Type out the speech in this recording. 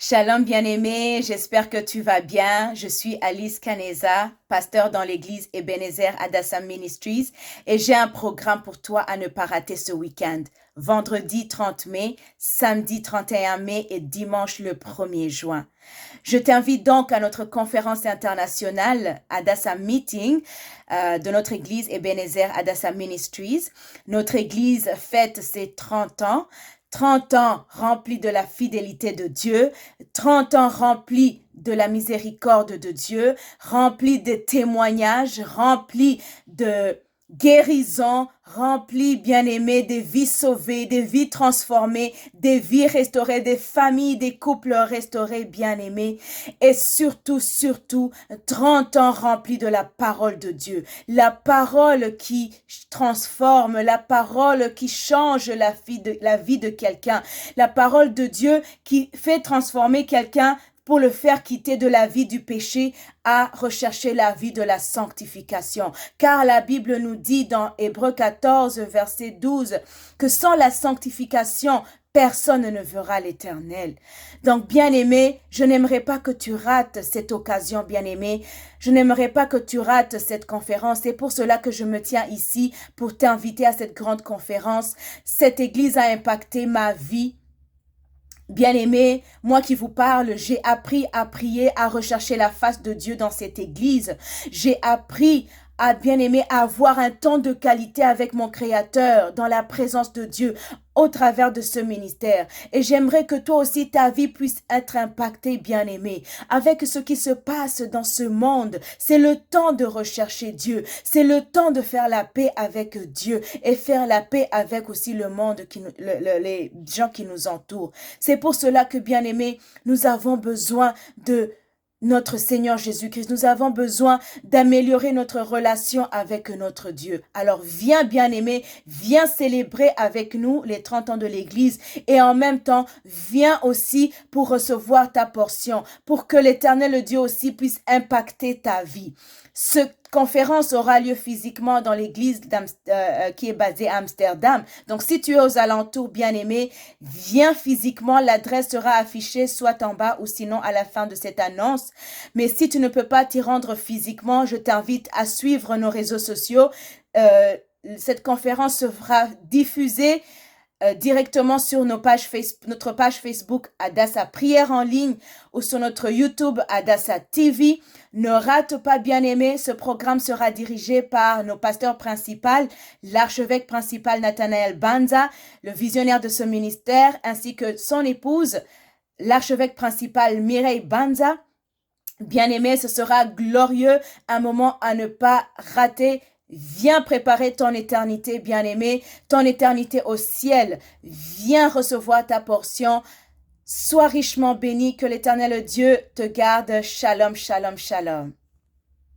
Shalom bien-aimé, j'espère que tu vas bien. Je suis Alice Caneza, pasteur dans l'église Ebenezer Hadassah Ministries et j'ai un programme pour toi à ne pas rater ce week-end. Vendredi 30 mai, samedi 31 mai et dimanche le 1er juin. Je t'invite donc à notre conférence internationale Hadassah Meeting de notre église Ebenezer Hadassah Ministries. Notre église fête ses 30 ans. 30 ans remplis de la fidélité de Dieu, 30 ans remplis de la miséricorde de Dieu, remplis de témoignages, remplis de guérison, remplis, bien-aimés, des vies sauvées, des vies transformées, des vies restaurées, des familles, des couples restaurés, bien-aimés, et surtout, 30 ans remplis de la parole de Dieu, la parole qui transforme, la parole qui change la vie de quelqu'un, la parole de Dieu qui fait transformer quelqu'un pour le faire quitter de la vie du péché à rechercher la vie de la sanctification. Car la Bible nous dit dans Hébreux 14, verset 12, que sans la sanctification, personne ne verra l'Éternel. Donc, bien-aimé, je n'aimerais pas que tu rates cette occasion, bien-aimé. Je n'aimerais pas que tu rates cette conférence. C'est pour cela que je me tiens ici pour t'inviter à cette grande conférence. Cette église a impacté ma vie. Bien-aimés, moi qui vous parle, j'ai appris à prier, à rechercher la face de Dieu dans cette église. J'ai appris à bien-aimer, à avoir un temps de qualité avec mon Créateur dans la présence de Dieu au travers de ce ministère. Et j'aimerais que toi aussi, ta vie puisse être impactée, bien-aimé, avec ce qui se passe dans ce monde. C'est le temps de rechercher Dieu. C'est le temps de faire la paix avec Dieu et faire la paix avec aussi le monde, les gens qui nous entourent. C'est pour cela que, bien-aimé, nous avons besoin de notre Seigneur Jésus-Christ. Nous avons besoin d'améliorer notre relation avec notre Dieu. Alors viens bien-aimé, viens célébrer avec nous les 30 ans de l'Église et en même temps, viens aussi pour recevoir ta portion, pour que l'Éternel Dieu aussi puisse impacter ta vie. Cette conférence aura lieu physiquement dans l'église qui est basée à Amsterdam. Donc, si tu es aux alentours, bien-aimé, viens physiquement. L'adresse sera affichée soit en bas ou sinon à la fin de cette annonce. Mais si tu ne peux pas t'y rendre physiquement, je t'invite à suivre nos réseaux sociaux. Cette conférence sera diffusée directement sur notre page Facebook Hadassah Prière en ligne ou sur notre YouTube Hadassah TV. Ne rate pas, bien-aimé, ce programme sera dirigé par nos pasteurs principaux, l'archevêque principal Nathanaël Banza, le visionnaire de ce ministère, ainsi que son épouse, l'archevêque principal Mireille Banza. Bien-aimé, ce sera glorieux, un moment à ne pas rater. Viens préparer ton éternité, bien-aimé, ton éternité au ciel. Viens recevoir ta portion. Sois richement béni, que l'Éternel Dieu te garde. Shalom, shalom, shalom.